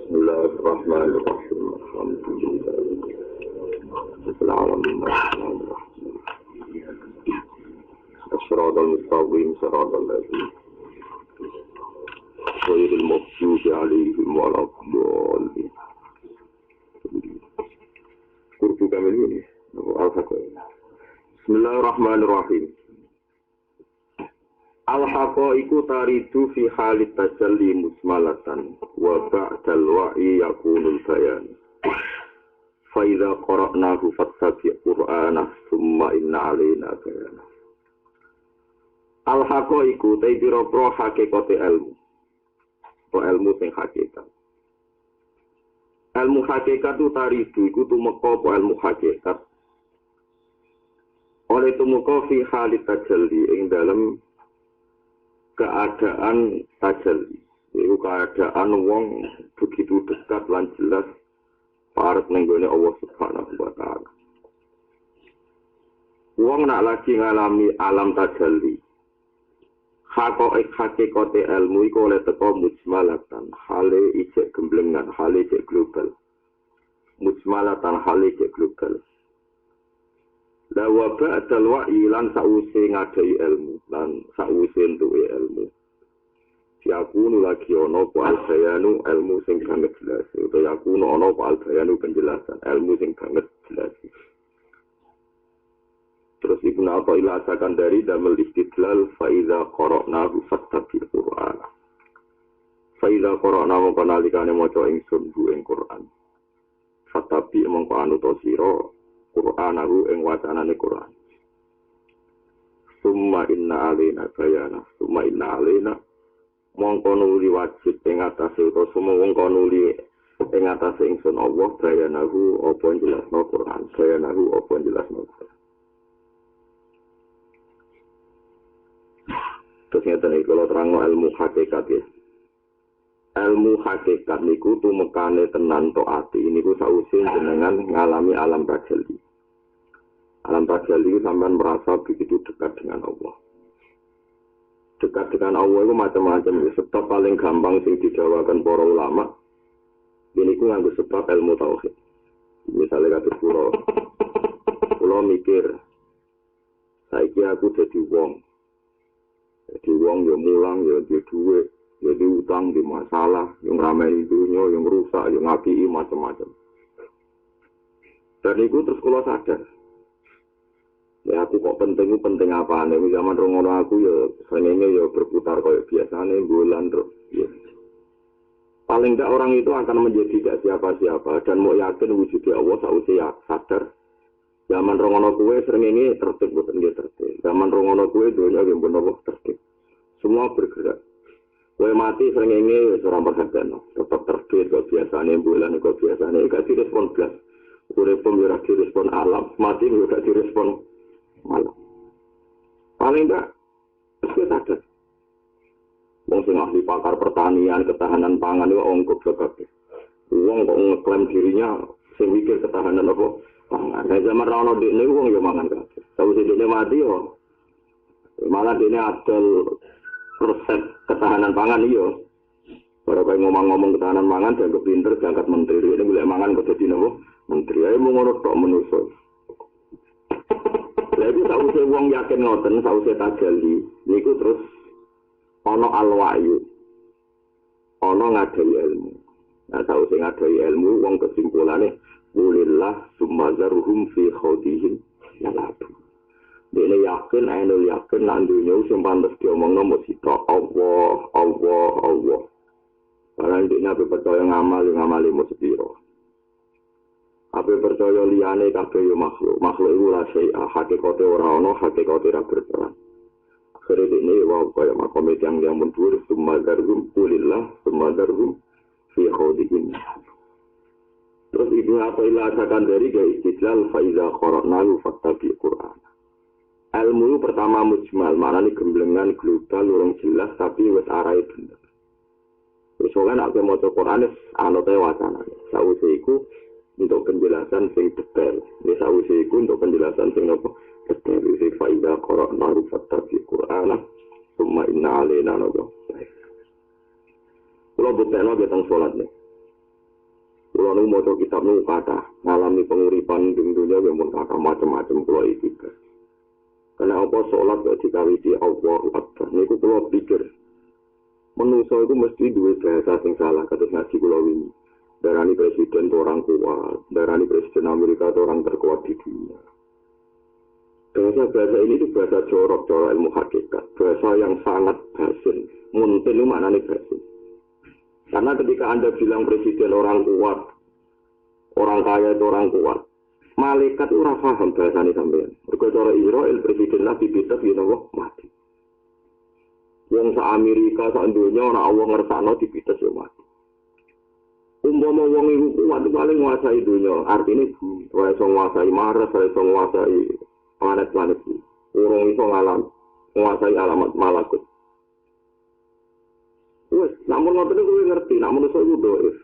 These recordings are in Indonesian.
Bismillahirrahmanirrahim. Alhamdulillah. Rabbil alamin. As-siratal mustaqim, siratal ladzina ghairil maghdubi 'alaihim waladdallin. Kurtu kamil ini. Al-Fatihah. Bismillahirrahmanirrahim. Al-haqaiqu taridu fi halit tajalli musmalatan wa ba'dal wa'i yakunul bayan. Fa idza qara'nahu fattabi' qur'ana summa inna 'alaina bayana. Al-haqaiqu taibiro hakikate ilmu. To ilmu sing hakikat. Ilmu hakikat itu taridu iku tumeka apa ilmu hakikat. Oleh tumeka fi halit tajalli ing dalem keadaan tajalli, itu keadaan wong begitu dekat lan jelas parek nenggone Allah Subhanahu wa taala. Wong nak lagi ngalami alam tajalli. Hakikate ilmu iku oleh teko mujmalatan, hale ijek gemblengan, hale ijek global. Mujmalatan hale ijek global. La wa ba'dal wa'i lan sause ngadai ilmu lan sause entuke ilmu. Yakunu lagi ana apa al-bayanu ilmu sing banget jelas. Utawa yakunu ana apa al-bayanu penjelasan ilmu sing banget jelas. Terus Ibnu Athaillah akan dari damel istidlal fa iza qara'nahu fattabi' Qur'an. Fa iza qara'nahu kanalikane maca ingsun bu ing Qur'an. Fattabi' mongko anut sira Qur'anahu ing wacanane Qur'an. Summa inna alaina bayana. Summa inna alaina mongko nuli wajib ing atase utawa mongko nuli ing atase ingsun Allah bayanahu apa jelasno Qur'an. Bayanahu apa jelasno Qur'an. Terus ngeten iki kalau terangno ilmu hakikat ya. Ilmu hakikat niku tumekane tenan to ati niku sause jenengan ngalami alam tajalli. Alam tajalli itu sampean merasa begitu dekat dengan Allah. Dekat dengan Allah itu macam-macam. Sebab paling gampang sing dijawakan para ulama. Ini ku nganggo sebab ilmu tauhid. Misalnya kata pulau mikir, saiki aku jadi wong. Jadi wong ya mulang, ya di duit, ya di utang, di masalah, yang ramai dunia, yang rusak, yang ngaki macam-macam. Dan itu terus kalau sadar. Ya aku kok penting apa nih zaman rongono aku ya senengnya ya berputar kayak biasanya bulan terus ya. Paling tidak orang itu akan menjadi tidak siapa-siapa dan mau yakin wujudnya Allah sausia sadar zaman rongono kue senengnya tertib bukan dia tertib zaman rongono kue dunia yang benar tertib semua bergerak kue mati senengnya seorang perhatian tetap tertib kok biasanya bulan kok biasanya gak direspon belas urip pemirah direspon alam mati juga direspon malam. Paling enggak, kita sadar. Wong sing ahli pakar pertanian, ketahanan pangan itu ongkop sekali. Wong kok ngeklaim dirinya, sing mikir ketahanan apa? Pangan. Nah, zaman rano dene wong yo mangan kabeh. Tahu sing dene mati yo. Malah dene adol resep ketahanan pangan iyo. Para kaya ngomong-ngomong ketahanan pangan dianggap pinter, diangkat menteri. Ini boleh mangan kok dadi napa? Menteri. Ayo mau ngono tok manusa. Lagi sausé wong yakin ngoten sausé tajalli niku terus ana al-wa'yu. Ana ngadai ilmu. Nah sausé ngadai ilmu wong kesimpulane ulillah summazaruhum fi khawdihim yalatu. Dene yakin ainul yakin lan dunya sing pantes diomongno mung sita Allah Allah Allah. Karena dene percaya ngamali mung sepiro. Apa percaya liyane kabeh yo makhluk iku la syai'a hakikate ora ana hakikate ora berperan akhire dene wae kaya makome yang mundur sumadarhum kulillah sumadarhum fi khawdihim terus Ibnu Athaillah akan dari ke istidlal fa iza qara'nahu fattabi Qur'an ilmu pertama mujmal maknane gemblengan global urung jelas tapi wis arahe bener wis kan aku maca Qur'an ana te wacana sawise iku untuk penjelasan sing detail. Desa usiku untuk penjelasan sing apa? Detail. Isi faidah qara'nahu fattabi Qur'ana summa inna alaina nabo. Kalau buktinya kita sholat nih. kula nu maca kitab nu kathah ngalami penguripan ing dunya pun kathah macam-macam kula iki. Karena apa salat kok dikawiti Allahu Akbar niku kula pikir manusa itu mesti duwe bahasa sing salah kados ngaji kula wingi. Darani presiden itu orang kuat, darani presiden Amerika itu orang terkuat di dunia. Bahasa ini itu bahasa jorok ilmu hakikat, bahasa yang sangat basin. Muntin itu maknanya basin. Karena ketika Anda bilang presiden orang kuat, orang kaya itu orang kuat, malaikat itu ora paham bahasane sampean. Mergo cara Israel presiden lah dibitas yen Allah mati. Wong sak Amerika sak donya ora Allah ngersakno dibitas yo mati. Umpama wong iku kuat paling nguasai donya, artine ora iso nguasai Mars, ora iso nguasai planet-planet iki. Urung iso nguasai alamat malakut. Wes, namun ngoten kuwi ngerti, namun iso iku doif.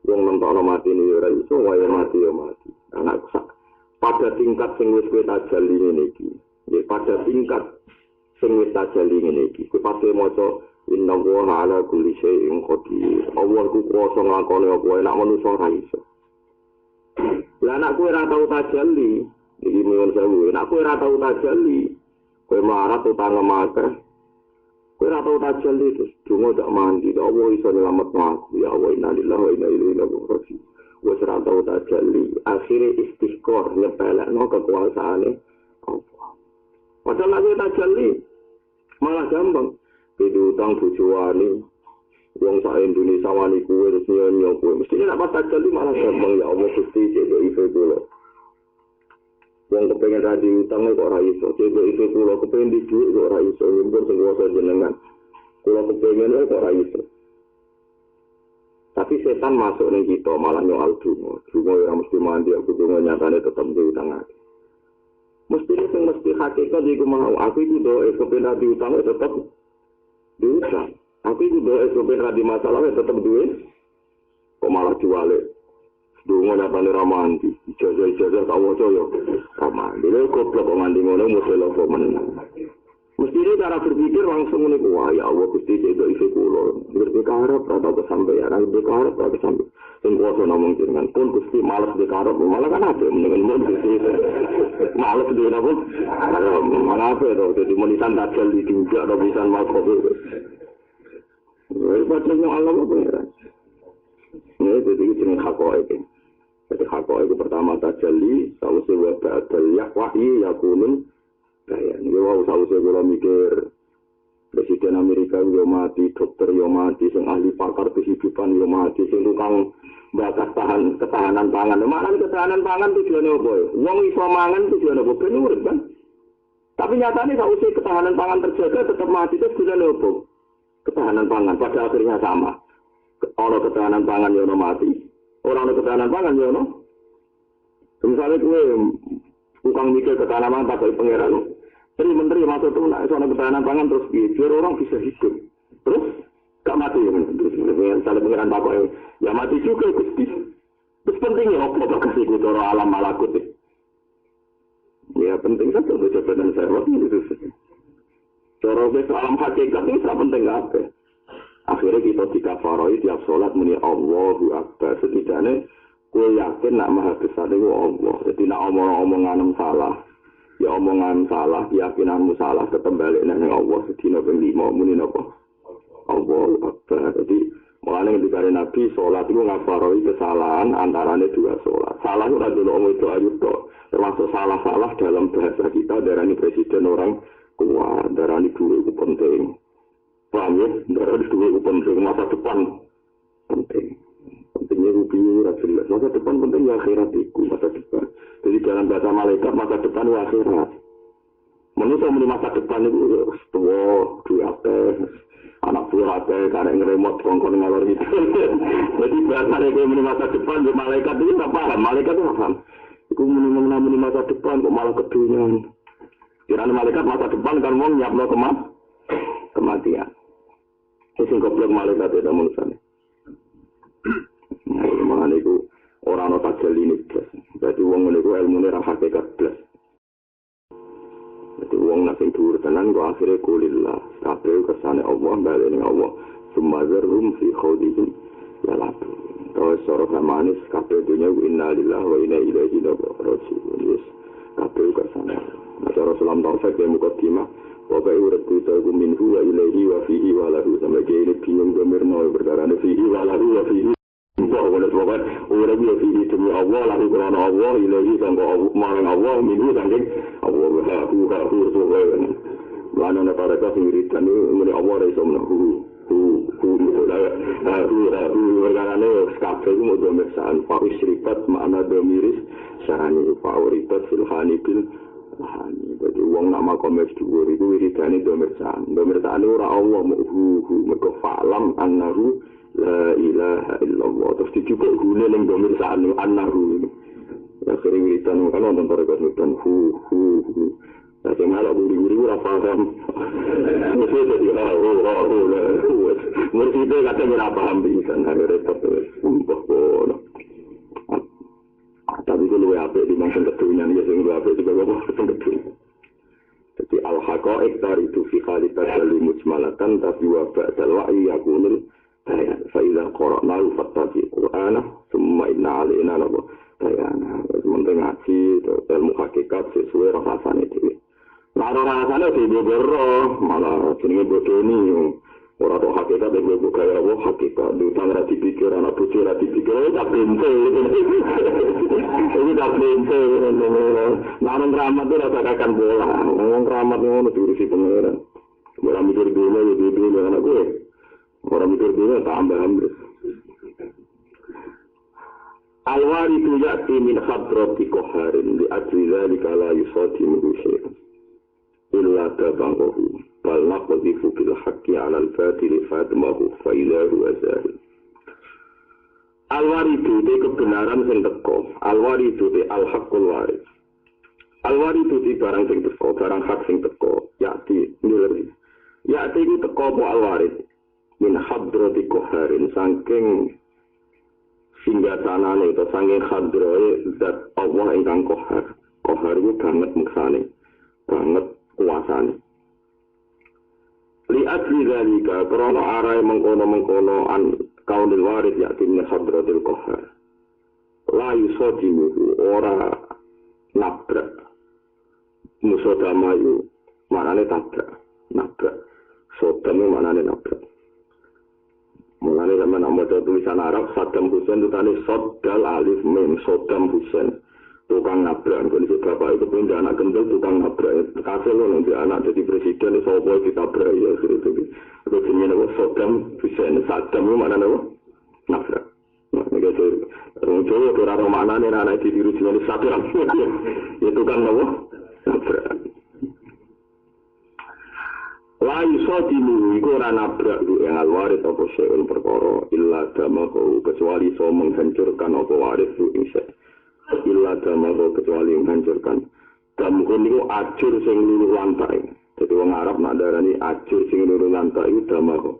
Wong nentokno mati ni ora iso, wae mati yo mati. Anak sak pada tingkat sing wis kowe tajali ngene iki. Nggih, pada tingkat sing wis tajali ngene iki. Kowe pasti maca inna wa ala kulli syai'in qadir. Allah ku kuwasa nglakoni apa wae nek manusa ora iso. Lah nek kowe ora tau tajali, iki nyuwun sewu, nek kowe ora tau tajali, kowe marat utang akeh. Kowe ora tau tajali terus donga dak mandi, Allah iso nyelametno aku. Ya Allah, inna lillahi wa inna ilaihi raji'un. Wes ora tau tajali, akhire istighfar nyepelekno kekuasaane Allah. Padahal lagi tajali malah gampang. Video utang bojoane wong sak Indonesia wani kuwe terus nyonya kuwe mesti nek pas tajali malah gampang ya Allah Gusti cek iso kula wong kepengin ra diutang kok ora iso cek iso kula kepengin di dhuwit kok ora iso nyumpun sing kuwasa jenengan kula kepengin kok ora iso tapi setan masuk ning kita malah nyoal donga ora mesti mandi aku donga nyatane tetep diutang aku mesti sing mesti hakikat iku mau aku iku doa kepengin diutang tetep diutang. Aku itu doa SOP radi masalahnya tetap duit. Kok malah diwale. Dungo nyatane ramanti. Ijazah tahu coyo. Ramanti. Dia goblok kok nganti ngono model apa menang. Mesti ini cara berpikir langsung ini. Wah ya Allah Gusti cedok isi kulo. Berdekarap rata kesampaian. Berdekarap rata kesampaian. Yang kuasa namung jenengan pun Gusti malas dekarap. Malah kan ada mendengar mau Gusti. Malas dia pun. Malah apa itu. Jadi menisan tajal di juga. Atau bisa makhluk itu. Bacanya Allah apa ya? Ini jadi jenis hakoik. Jadi hakoik itu pertama tajali. Sausi wabadal yakwahi yakunun. Ini wow sausi gula mikir. Presiden Amerika yo mati, dokter yo mati, sing ahli pakar kehidupan yo mati, sing tukang bakas ketahanan pangan. Mana ketahanan pangan tujuannya apa? Wong iso mangan tujuannya apa? Ben urip kan? Tapi nyatanya sausi ketahanan pangan terjaga tetap mati itu tujuannya apa? Ketahanan pangan pada akhirnya sama. Orang ketahanan pangan yo mati, orang ketahanan pangan yo no. Misalnya gue tukang mikir ketahanan pangan pakai pangeran. Menteri masuk tuh nak soal ketahanan pangan terus biar orang bisa hidup. Terus gak mati ya. Terus misalnya pangeran bapak ya mati juga Gusti. Terus pentingnya apa bagas itu cara alam malakut. Ya penting saja untuk jabatan serwat itu. Cara besok alam hakikat itu sangat penting apa? Akhirnya kita dikafaroi tiap sholat muni Allahu Akbar. Setidaknya gue yakin nak maha besar itu Allah. Jadi nak omong-omongan salah. Ya omongan salah, keyakinanmu salah, tetap balik nang Allah. Sedina ping 5 muni napa? Allahu Akbar. Jadi mulane ketika Nabi sholat itu ngafaroi kesalahan antaranya dua sholat. Salah itu ora dulu itu ayu tok. Termasuk salah-salah dalam bahasa kita darani presiden orang kuat, darani duwe itu penting. Paham ya? Darani duwe itu penting, masa depan penting. Pentingnya rupiah ora jelas. Masa depan penting ya akhirat itu, masa depan. Jadi dalam bahasa malaikat masa depan itu akhirat. Manusia muni masa depan itu tua, dua anak buah karena ngeremot kongkong ngalor itu. Jadi bahasa itu muni masa depan di malaikat itu nggak paham. Malaikat itu paham. Itu muni masa depan kok malah kedunian. Kira-kira malaikat masa depan kan mau nyiapno kematian. Sing goblok malaikat itu manusia. Nah, mana itu orang tak jeli ini plus. Jadi uang ini ilmu ini hakikat plus. Jadi uang nasi dur tenan gua akhirnya kulillah. Kabeh kesane Allah balik ning Allah. Sumazarhum fi khawdihim ya labu. Soro samanis kabeh dunya inna lillahi wa inna ilaihi raji'un. Yes. Kabeh ka sana. Nah, cara salam taufik ya mukadimah. Pokoke urip kita iku minhu wa ilaihi wa fihi wa lahu sampai kene bingung gemirno perkara fihi wa lahu wa fihi. Pokoknya urip ya fihi demi Allah lahu krana Allah ilaihi sangka marang Allah minhu saking Allah hu pokoknya. Lan ana para sing wiridan muni Allah ra iso menahu perkarane kabeh ku modho mesan faus ribat makna domiris sarane fauritat filhani bil hani dadi wong nak makomes dhuwur iku wiridane domirsan ora Allah mergo falam annahu la ilaha illallah terus dijupuk gune ning domirsan annahu ya sering wiridan kan wonten para wiridan Nah, malah buri-buri ora paham. Mesti jadi mesti itu kata ora paham bisa repot sumpah. Tapi kalau apik di mangsa ketunya ya sing apik juga apa ketunya. Jadi al-haqaiq itu fi khaliqat al-mujmalatan tapi wa ba'dal wa'i yakunul bayan. Fa idza qara'nahu fattabi qur'ana thumma inna 'alaina bayana. Sementara ngaji ilmu hakikat sesuai rasane dhewe. Lara rasanya di bogoro malah jenenge bodoni ora tok hakikat dhewe kaya apa hakikat utang ra dipikir ana bojo ra dipikir tak bente iki tak bente nang ramat ora akan bola wong ramat ngono diurusi pangeran ora mikir dhewe ya dhewe anak gue ora mikir dhewe tambah ambles al-warithu ya'ti min hadrati qaharin li ajli dzalika la yusadimu syai'an illa tabangahu bal naqdhifu bil haqqi 'ala al-batil fatmahu fa ilahu azahil al-warithu te kebenaran sing teko al-warithu te al-haqqul warid al-warithu te barang sing teko barang hak sing teko yati nilai yati ku teko po al-warid min hadrati qaharin saking singgasanane utawa saking hadrae zat Allah ingkang qahar iku banget muksane banget kuasane li ajli zalika krana arae mengkono an kaunil warid yakti min hadratil qahar la yusadimu ora nabrak musodamayu manane nabrak sodamu manane nabrak mulane zaman maca tulisan Arab Saddam Hussein tutane sodal alif mim Saddam Hussein tukang nabrak kondisi bapak itu punya anak kendel tukang nabrak kasil loh nanti anak jadi presiden sopo ditabrak ya itu jenisnya apa Saddam Hussein Saddam itu mana apa nabrak nah ini gitu orang Jawa orang mana nih anak di diri jenis Saddam ya tukang apa nabrak layu sodimu iku ora nabrak yang al-warid apa syai'un perkara illa damahu kecuali so menghancurkan apa warid itu insya illa damahu kecuali menghancurkan damuhu niku ajur sing luluh lantai jadi orang Arab nak darani ajur sing luluh lantai itu damahu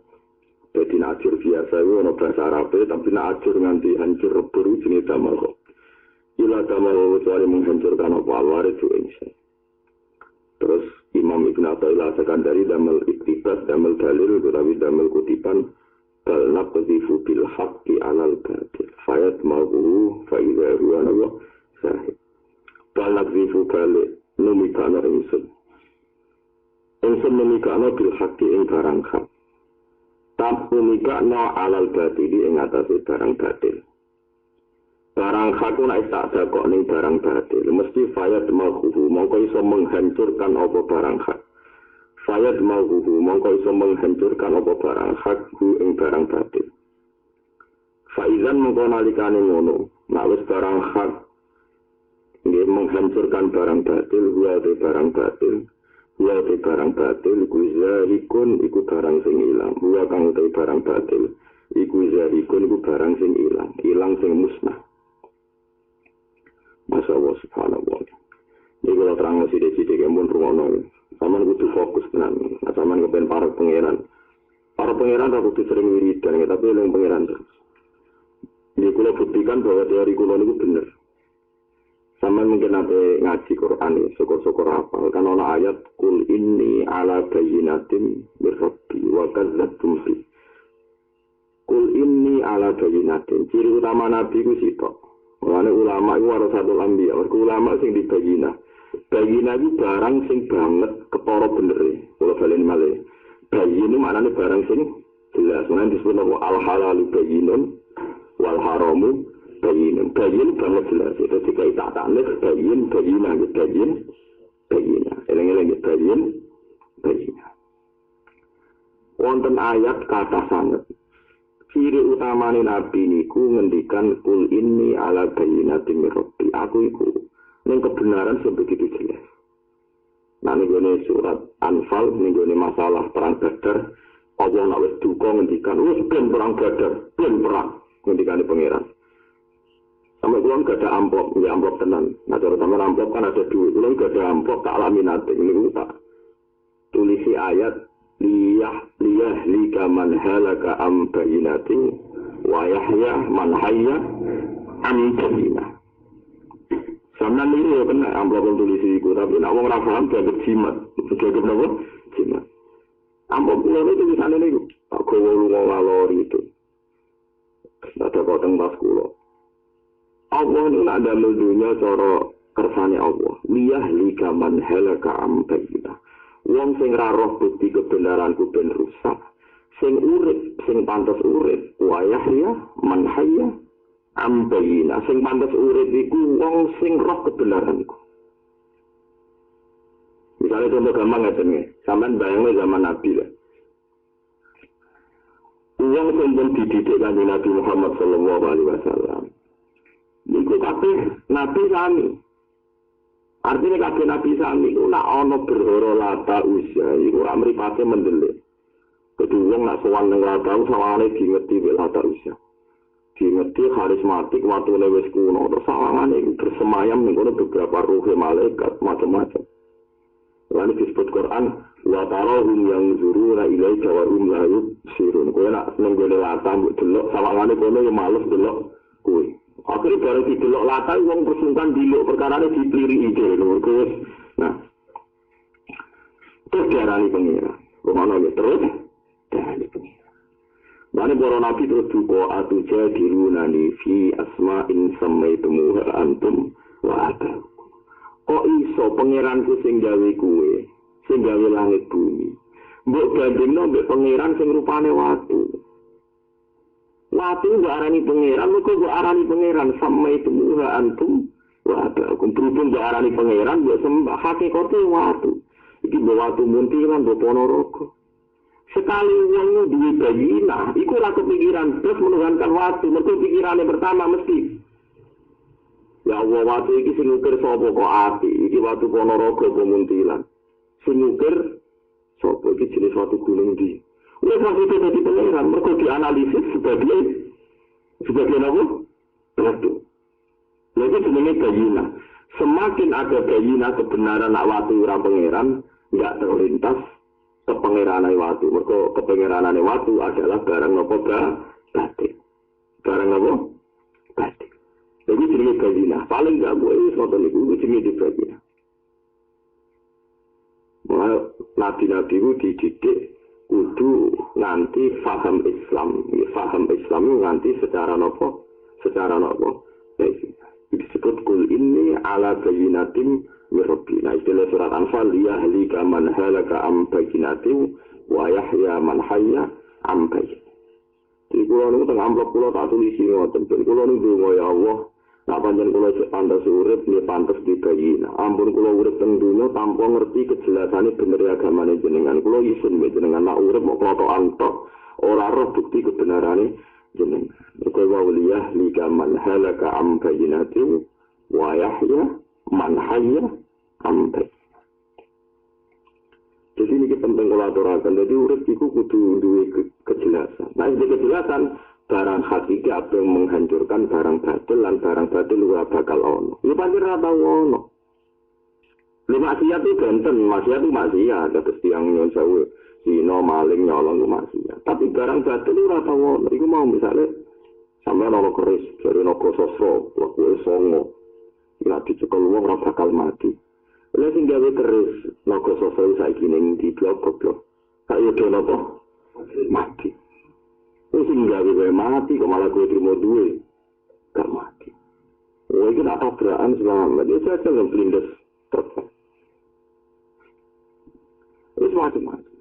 jadi ajur biasa itu ada bahasa Arab tapi nak ajur nganti hancur rebur jenis damahu illa damahu kecuali menghancurkan apa al-warid itu insya terus Imam Ibn Atta'illah Sekandari damel iktibas, damel dalil, tetapi damel kutipan bal naqdhifu bil haqqi 'alal batil fayat ma'uhu fa'idha huwa Allah sahih bal naqdhifu balik numikana insun numikana bil haqqi ing barang hak tak numikana 'alal batili ing atase barang batil barang hak ku nek tak dakok ning barang batil mesti fayat ma'uhu mongko iso menghancurkan apa barang hak fayat ma'uhu mongko iso menghancurkan apa barang hak ku ing barang batil faizan mongko nalikane ngono nek wis barang hak nggih menghancurkan barang batil barang batil iku zahikun iku barang sing ilang wa kang te barang batil iku zahikun iku barang sing ilang sing musnah. Masya Allah subhanallah. Ini kalau terang sidik-sidik yang pun rumono. Saman kudu fokus tenan. Saman kepen para pangeran. Para pangeran tak kudu sering wiridan, tapi yang pangeran terus. Ini kalau buktikan bahwa teori kulo itu benar. Saman mungkin ada ngaji Quran ini, syukur-syukur hafal. Kan ada ayat kul inni ala bayyinatin mir rabbi wa kadzdzabtum bi. Kul inni ala bayinatin. Ciri utama Nabi ku sitok. Mulane ulama iku warasatul anbiya. Mergo ulama sing dibayina. Bayina iku barang sing banget ketara benere. Kula balen malih. Bayin maknane barang sing jelas. Mulane disebut al halalu bayinun wal haramu bayinun. Bayin banget jelas. Itu jika itatane bayina bayina. Eleng-eleng bayina. Wonten ayat kata sanget. Ciri utamane Nabi niku ngendikan kul inni ala bayyinatin min rabbi. Aku iku ning kebenaran sebegitu jelas. Nah ning surat Anfal ning masalah perang Badar, Allah nak wis duka ngendikan wis ben perang Badar, ben perang ngendikane pangeran. Sampai kula gak ada amplop, ya amplop tenan. Nah cara sampean amplop kan ada duit, kula gak ada amplop tak alami nate niku tak tulisi ayat liyah lika man halaka am bayinatin wa yahya man hayya am bayinah. Sampeyan niku ya kena amplop tulis iku tapi nek wong ora paham dianggap jimat. Dianggap napa? Jimat. Amplop kula itu tulisane niku. Aku lunga ngalor itu. Ada kok teng tas kula. Allah itu nak damel dunya cara kersane Allah. Liyah lika man halaka am bayinah. Wong sing ra roh bukti kebenaranku ben rusak, sing urip, sing pantes urip, wayah ya man hayya am bayina. Sing pantes urip iku wong sing roh kebenaranku. Misalnya contoh gampang ngeten nggih, sampean bayangno zaman Nabi lah. Wong sing dididik kanjeng Nabi Muhammad sallallahu alaihi wasallam. Niku kabeh nabi sami. Artinya kabeh nabi sami iku nak ana berhoro lata usia iku ora mripate mendelik. Kedua wong nak sowan ning lata sawangane diingeti wek lata usia. Diingeti karismatik watune wis kuno terus sawangane iku bersemayam ning kono beberapa ruh malaikat macam-macam. Lalu disebut Quran wa tarahum yang zuruna ilaika wa hum la yubsirun. Kowe nak ning gone lata mbok delok sawangane kono yo males delok kowe. Akhirnya baru didelok latar, wong persungkan diluk perkarane dipliri ide lho. Nah. Terus diarani pengira. Romano ya terus diarani pengira. Bane para nabi terus duka atuja dirunani fi asma'in samaitumuha antum wa ata. Kok iso pangeranku sing gawe kuwe, sing gawe langit bumi. Mbok bandingno mbek pangeran sing rupane watu. Watu gak arani pangeran, mereka gak arani pangeran sama itu muha antum wata. Berhubung gak arani pangeran, gak sembah hakikatnya watu. Iki bawa watu muntilan, bawa ponorogo. Sekali uangnya duit bayina, iku lah kepikiran terus menuhankan watu. Mereka pikirannya pertama mesti. Ya Allah watu iki sing ngukir sapa kok ati, iki watu ponorogo pemuntilan. Sing ngukir sapa iki jenis watu gunung di. Wes waktu itu tadi pengeran, mereka dianalisis sebagai apa? Batu. Jadi sebenarnya bayina. Semakin ada bayina kebenaran nak watu orang pengeran, nggak terlintas kepengeranan watu. Mereka kepengeranan watu adalah barang apa? Batik. Barang apa? Batik. Jadi sebenarnya bayina. Paling nggak boleh suatu itu sebenarnya bayina. Nabi-nabi itu dididik kudu nganti faham Islam nganti secara nopo disebut kul ini ala bayinatin mirrobi. Nah istilah surat Anfal liyahlika man halaka am bayinatin wa yahya man hayya am bayin. Jadi kula niku teng amplop kula tak tulisi ngoten ben kula niku ndonga ya Allah nak pancen kula sik pantes urip nggih pantes dibayina. Ampun kula urip teng dunya tanpa ngerti kejelasane bener agamane jenengan. Kula isin mbek jenengan nak urip mok klotokan tok ora roh bukti kebenarane jenengan. Mergo waliyah lika man halaka am bayinatin wa yahya man hayya am bayin. Jadi ini penting kula aturaken. Jadi urip iku kudu duwe kejelasan. Nah, kejelasan barang hakiki apa yang menghancurkan barang batil dan barang batil ora bakal ono. Ya pancen ora tau ono. Maksiat itu benten, maksiat itu maksiat, terus tiang nyon sewu, zina, maling, nyolong itu maksiat. Tapi barang batil ora tau ono. Iku mau misalnya sampai ono keris, dari nogo sosro, wakuwe songo, ya dicekel wong ora bakal mati. Lha sing gawe keris nogo sosro saiki ning di blok-blok. Kayak dene apa? Mati. Wis gawe wae mati kok malah kowe trimo duwe. Gak mati. Kowe iki nak tabrakan selamat. Dia saja yang blindes. Wis macam-macam.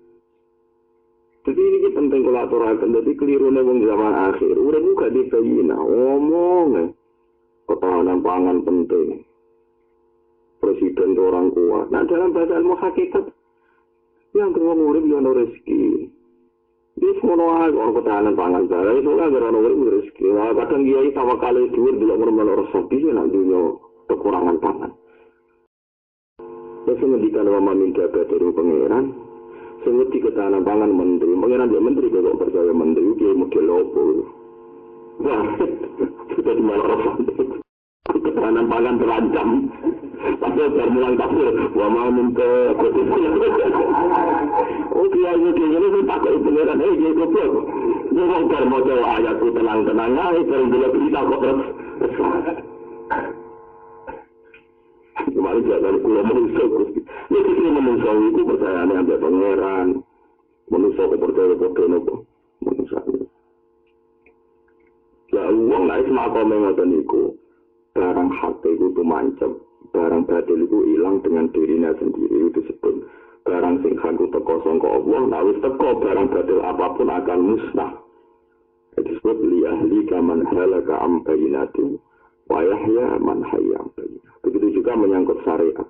Jadi ini penting kalau aturakan. Jadi keliru nih wong zaman akhir. Udah buka di kayina. Ngomong. Ketahanan pangan penting. Presiden itu orang kuat. Nah dalam bahasa ilmu hakikat. Yang kedua murid yang ada rezeki. Dia semua orang ketahanan pangan. Jadi soalnya agar orang murid rezeki. Nah, kadang dia sama kali duit. Bila orang sapi. Nak dunia kekurangan pangan. Saya mendikan wama minta dari pangeran. Sengerti ketahanan pangan menteri. Pangeran dia menteri. Kalau percaya menteri. Dia model lopo. Wah. Sudah di malah orang ketahanan pangan terancam. Padahal bermulang kafir. Wama minta kutip. Oke, ini saya pakai pangeran. Dia goblok. Dia ngomong mau jauh ayatku tenang-tenang. Kalau bila berita kok terus. Kemarin jangan kulo manusia Gusti. Ya kita manusia itu percaya ambil pangeran. Manusia kepercaya bodoh nopo. Manusia. Ya uang lah itu makom ngoten niku. Barang hati itu mancap, barang batil itu hilang dengan dirinya sendiri itu disebut barang sing hak itu teko sangka Allah. Nah wis teko barang batil apapun akan musnah. Itu disebut li ahli kaman halaka am bayinatin wa yahya man hayya am bayinatin. Begitu juga menyangkut syariat.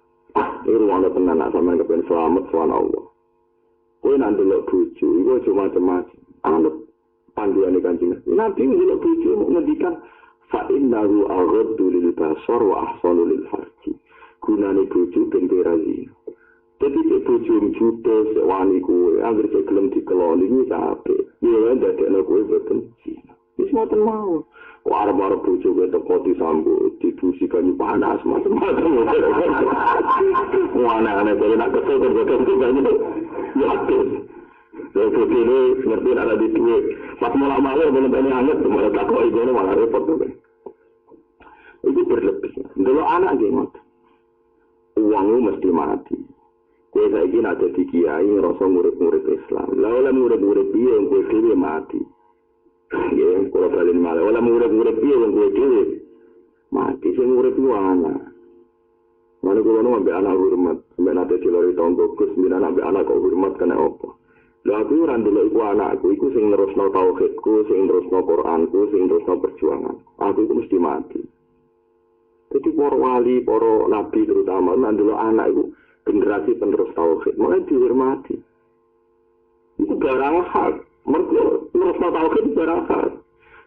Ini ruang tenan nak sampean kepen selamat soal Allah. Kowe nanti lek bojo, iku cuma macam-macam. Anut panduane Kanjeng Nabi ndelok bojo ngendikan fa innahu aghaddu lil basar wa ahsanu lil farji. Gunane bojo ben razi. Dadi cek bojo juto sewani kowe anggere cek gelem dikeloni iki apik. Ya ndadekno kowe boten zina. Wis ngoten mawon. Warna-warna bojo kowe teko disambut, didusi kanyu panas macam-macam. Wana-wana kowe nak kesel kok kanyu. Ya akeh. Jadi ini ngerti ada di duwe. Pas malam-malam bener-bener hangat malah takok igone malah repot tuh. Itu berlebih. Dulu anak gimana? Uangmu mesti mati. Kowe saiki nek dadi kiai ngrasa murid-murid Islam. Lah oleh murid-murid piye kowe dhewe mati. Ya, kalau kalian malah oleh murid-murid piye kowe dhewe mati sing murid ku anak. Mana kalau nu ambek anak hormat, ambek nate dilori tonggo Gus, anak ambek anak kok hormat kena apa? Lah aku ora ndelok iku anakku, iku sing nerusno tauhidku, sing nerusno Qur'anku, sing nerusno perjuangan. Aku iku mesti mati. Jadi para wali, para nabi terutama ndelok anak iku generasi penerus tauhid, mulai dihormati. Itu barang hak. Mergo nerusno tauhid barang hak.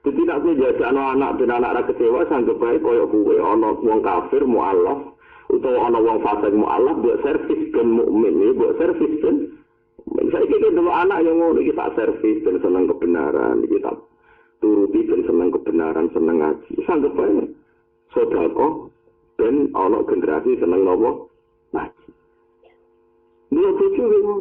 Jadi nek kowe jajakno anak ben anak ra kecewa sanggep bae koyo kowe ana wong kafir mualaf utawa ana wong fasik mualaf buat servis ben mukmin, buat servis ben saya kira dulu anak yang mau kita servis dan senang kebenaran, kita turuti dan senang kebenaran, senang ngaji. Sanggup aja. Sodako dan anak generasi senang nopo ngaji. Dia tujuh itu.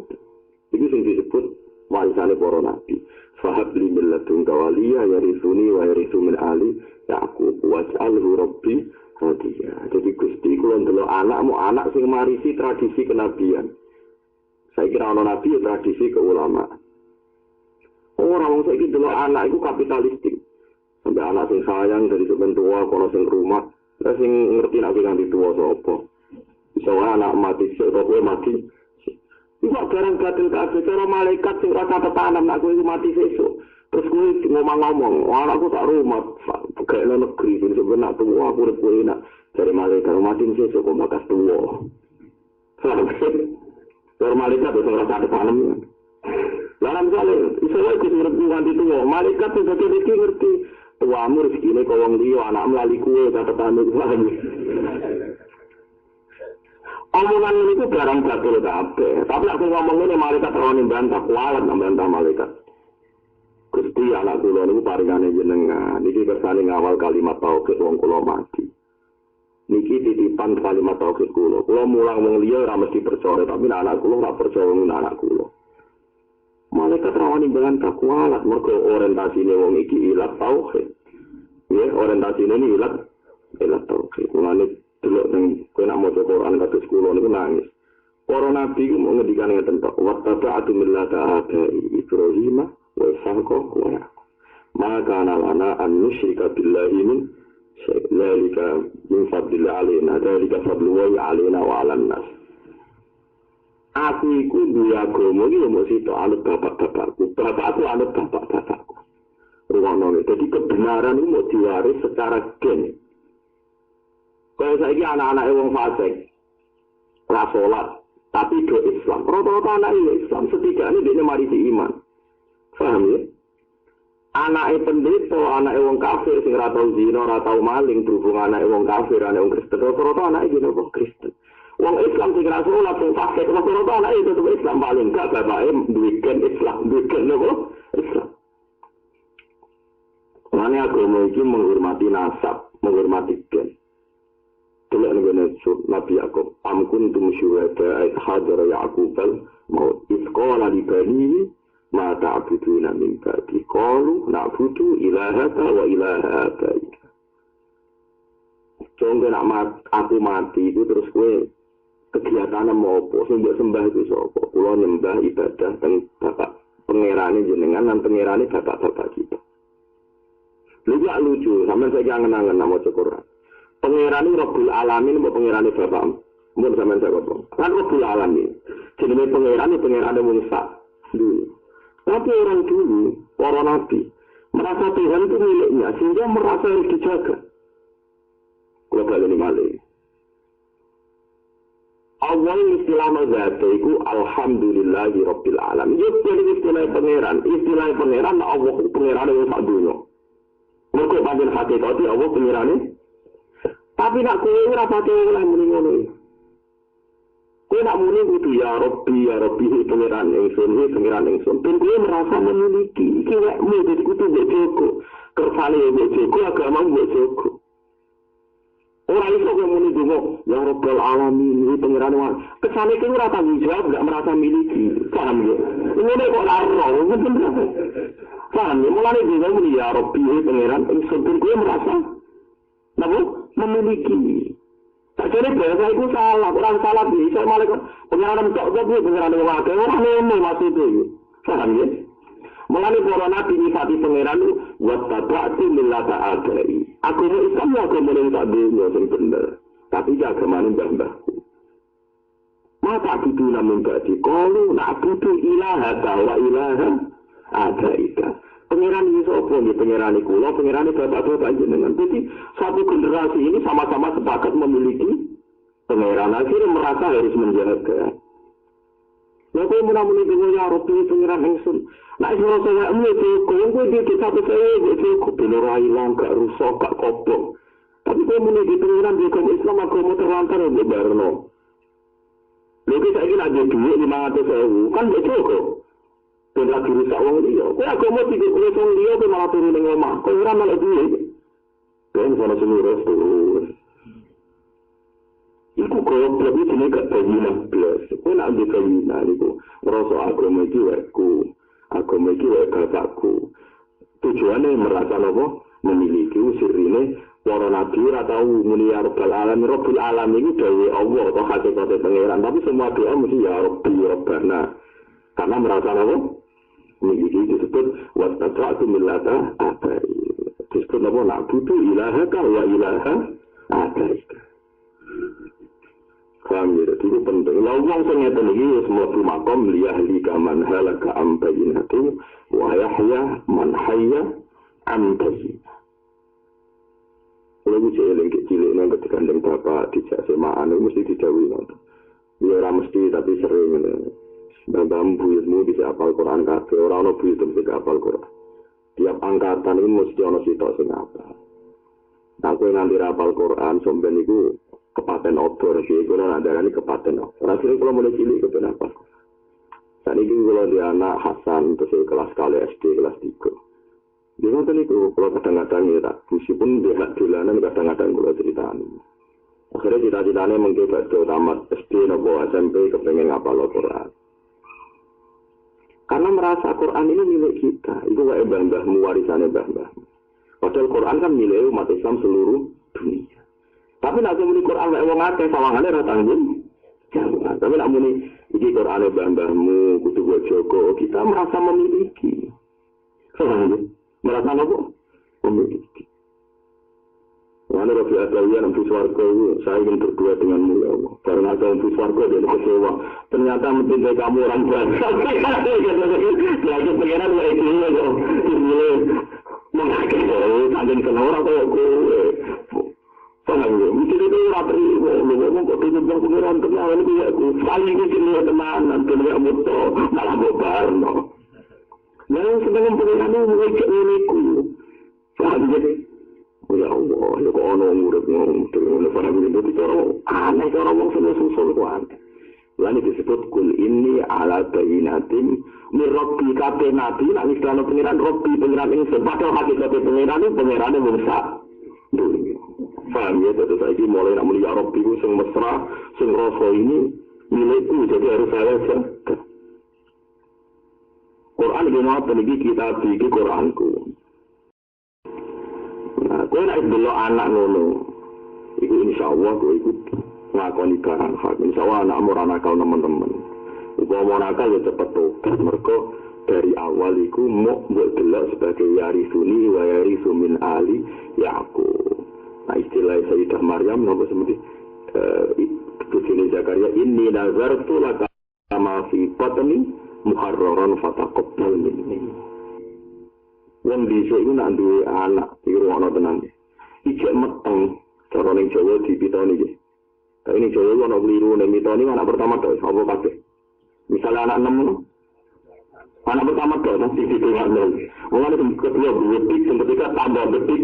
Ini yang disebut warisan para nabi. Fahab li milladun kawaliya yarisuni wa yarisu min ali Ya'qub waj'alhu rabbi radiyah. Jadi Gusti kula ndelok anakmu anak sing marisi tradisi kenabian. Saya kira orang nabi tradisi keulamaan. Orang saya kira anak itu kapitalistik. Sampai anak sing sayang dari sepen tua, kono sing rumah, lah sing ngerti nak nganti tua sapa. Bisa anak mati, kowe mati. Iku barang batil kabeh cara malaikat sing rasa tetanam aku iku mati sesuk. Terus kowe ngomong-ngomong, anakku tak rumah, pegawai negeri sing sebenarnya tua aku urip enak. Dari malaikat mati sesuk kok makas tua. Kalau malaikat itu rasa ketanam. Lalu misalnya, misalnya aku ngerti nganti tua, malaikat itu jadi ngerti. Tuamu rezeki ini kau wong liya, anak melali kue, catatan itu lagi. Omongan ini itu barang batil kabeh. Tapi aku ngomong ini malaikat rawani bantah, kualat bantah malaikat. Gusti anak kula niku paringane jenengan. Niki kersane ngawal kalimat tauhid wong kula mati. Niki titipan kalimat tauhid kula. Kula mulang wong liya ora mesti percaya, tapi anak kula ora percaya wong anak kula. Malaikat rawani bantah kualat mergo orientasine wong iki ilat tauhid. Ya, orientasine ini ilat tauhid. Mulane delok ning kowe nak maca Quran kados kula niku nangis. Para nabi ku mau ngendikan ngeten tok, "Wa taba'atu millata abai Ibrahim wa Ishaq wa Yaqub." maka nalana an nusyrika billahi min dzalika min fadlillah alaina dzalika fadlullahi alaina wa 'alan nas. Aku iku duwe agama iki mesti tok anut bapak-bapakku. Bapakku anut bapak-bapakku. Ruwono dadi kebenaran itu mau diwaris secara gen. Kalau saiki anak-anak wong fasik ra salat tapi do Islam. Rata-rata anak Islam setidaknya dia mari di iman. Paham ya? Anake pendeta, anake wong kafir sing ora tau zina, ora tau maling, berhubung anake wong kafir, anake wong Kristen, rata-rata anake dene wong Kristen. Wong Islam sing ora salat, sing fasik, rata-rata anake tetep Islam paling gak bapake duwe gen Islam, duwe gen apa? Islam. Mane agama iki menghormati nasab, menghormati gen. Delok ning Nabi Yakub, am kuntum syuhada hadar Yaqubal maut isqala li bani ma ta'buduna min ba'di qalu na'budu ilahaka wa ilaha abaika. Contoh nak aku mati itu terus kowe kegiatan mau apa sing mbok sembah itu sapa? Kula nyembah ibadah teng bapak pangerane jenengan lan pangerane bapak-bapak kita. Lucu, sampeyan saya angen-angen nama Quran. Pangerane Rabbul Alamin mbok pangerane bapak. Mun sampeyan saya ngomong. Kan Rabbul Alamin. Jenenge pangerane Musa. Dulu. Tapi orang dulu, para nabi, merasa Tuhan itu miliknya, sehingga merasa harus dijaga. Kalau balik ini balik. Awal istilah mazhab itu Alhamdulillahi Rabbil Alamin. Jadi istilah pangeran, Allah pangeran yang sak dunia. Mereka panggil hakikat itu Allah pangeran. Tapi nak kowe ora pati oleh muni ngono. Kowe nak muni kudu ya Rabbi pangeran ingsun. Ben kowe merasa memiliki iki wekmu dadi kudu mbok jogo. Kersane mbok jogo agama mbok jogo. Ora iso kowe muni donga ya Rabbal Alamin iki pangeran wae. Kesane kowe ora tanggung jawab gak merasa miliki. Paham ya? Ngene kok lara, bener. Paham ya? Mulane donga muni ya Rabbi pangeran ingsun ben kowe merasa napa memiliki. Tak kira bahasa itu salah, orang salah bisa malaikat pengenalan tok tapi pengenalan wakil orang ini masih itu. Paham ya? Mulane para nabi nyifati pangeran itu wattaba'tu millata abai. Aku mau Islam ya aku mau tak dunia sing bener. Tapi agama mbah-mbahku. Mata butuh namun gak dikalu nak butuh ilahata wa ilaha abaika. Pengiran ini sapa nggih pengiran kula, pengiran bapak-bapak jenengan. Jadi satu generasi ini sama-sama sepakat memiliki pengiran. Akhirnya merasa harus menjaga. Lah kowe menawa muni ya Rabbi pengiran ingsun. Nek ora saya mesti kowe iki satu saya iki ben ora ilang gak rusak gak kobong. Tapi kowe muni di pengiran di Islam agama terlantar yo barno. Lha iki saiki lagi duit 500.000 kan yo cukup. Ben lagi rusak wong liya. Kowe agama iki kowe wong liya kowe malah turu ning omah. Kowe ora malah duit. Ben sono semurus turun. Iku kok lebih sini gak tahu plus. Kowe nak ambil kayunan iku. Ngerasa agama iki wekku. Agama iki wek bapakku. Tujuannya merasa apa? Memiliki sirine para nabi ora tau muni ya Rabbal Alamin. Rabbul Alamin iki dhewe Allah atau hakikate pangeran. Tapi semua doa mesti ya Rabbi Rabbana. Karena merasa apa? Memiliki disebut wattaba'tu millata abai. Disebut apa? Na'budu ilahaka wa ilaha abaika. Kami itu penting. Lawang sengit ini semua makom liyahli kaman halaka ambayinatu wa yahya man hayya ambayin. Kalau saya eling kecil nang ketika ndeng bapak dijak semaan mesti didawi ngono. Ya ora mesti tapi sering ngene. Mbah buyutmu bisa hafal Quran kabeh, ora ono buyut sing hafal Quran. Tiap angkatan ini mesti ono sitok sing hafal. Aku nganti hafal Quran sampeyan iku kepaten obor sih, kalau ada ini kepaten obor. Akhirnya kalau mulai cilik itu kenapa? Saat ini kalau dia anak Hasan, terus kelas kali SD, kelas 3. Dia nonton itu, kalau kadang-kadang ya tak, meskipun dia hak dolanan, kadang-kadang kalau ceritaan. Akhirnya cita-citanya mungkin baca tamat SD, nopo SMP, kepengen ngapal Al-Quran. Karena merasa Quran ini milik kita, itu kayak mbah-mbahmu, warisannya mbah-mbahmu. Padahal Quran kan milik umat Islam seluruh dunia. Tapi nak muni Quran lek wong akeh sawangane ora tanggung jawab. Tapi nak muni iki Qurane mbah-mbahmu kudu go jaga, kita merasa memiliki. Merasa apa? Memiliki. Mana Rabi Adawiyah Nabi Swarga itu, saya ingin berdua denganmu ya Allah. Karena ada Nabi Swarga dia kecewa. Ternyata mencintai kamu orang bangsa. Lagi pengenan kayak gini loh. Ini mengakai loh. Sambil kena orang kayak gue. Paham ya? Mungkin itu ratri. Lu ngomong kok tunjuk pengenan kenal ini kayak gue. Sekali ini kini tenanan. Kini gak muto. Malah bobar no. Yang sedang pengenan itu ngecek ngeliku. Paham ya? Ya Allah, ya kok ana murid ngomong terus para menyebut cara aneh cara wong susul kuwi. Lan disebut kul inni ala bayyinatin min rabbi kabeh nabi nek wis ana pengiran rabbi pengiran ing padha hakikate pengiran iki pengiran wong sak. Paham ya, terus saiki mulai nak mulia rabbi ku sing mesra sing rasa ini milikku jadi harus saya jaga. Quran iki ngoten iki kitab iki Quranku. Kowe nek delok anak ngono, iku insyaallah kowe iku nglakoni barang hak. Insyaallah anakmu ora nakal teman-teman. Upama nakal ya cepet tobat mergo dari awal iku mau mbok delok sebagai yarisuni wa yarisu min ali Yaqub. Nah istilah Sayyidah Maryam napa seperti Bujuni Zakaria inni nazartu laka ma fi batni muharraran fataqabbal minni. Wong dhisik iku nak duwe anak iki ono tenan. Ijek meteng cara ning Jawa dipitoni iki. Tapi ning Jawa ono kliru ning mitoni anak pertama tok apa kabeh. Misalnya anak 6 anak pertama tok mesti ditunggal. Wong ana sing kedua betik, sing ketiga tambah betik.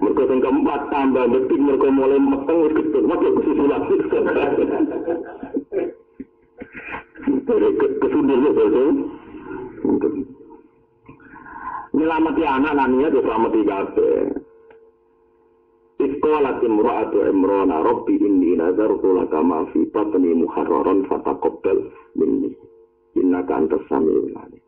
Mergo sing keempat tambah betik mergo mulai meteng wis ketut. Waduh kesusulan. Kesusulan itu. Nyelamati anak naninya diselamat kabeh. Iqalat imra'atu Imrana rabbi inni nazartu laka ma fi batni muharraran fataqabbal minni innaka antas samiul alim.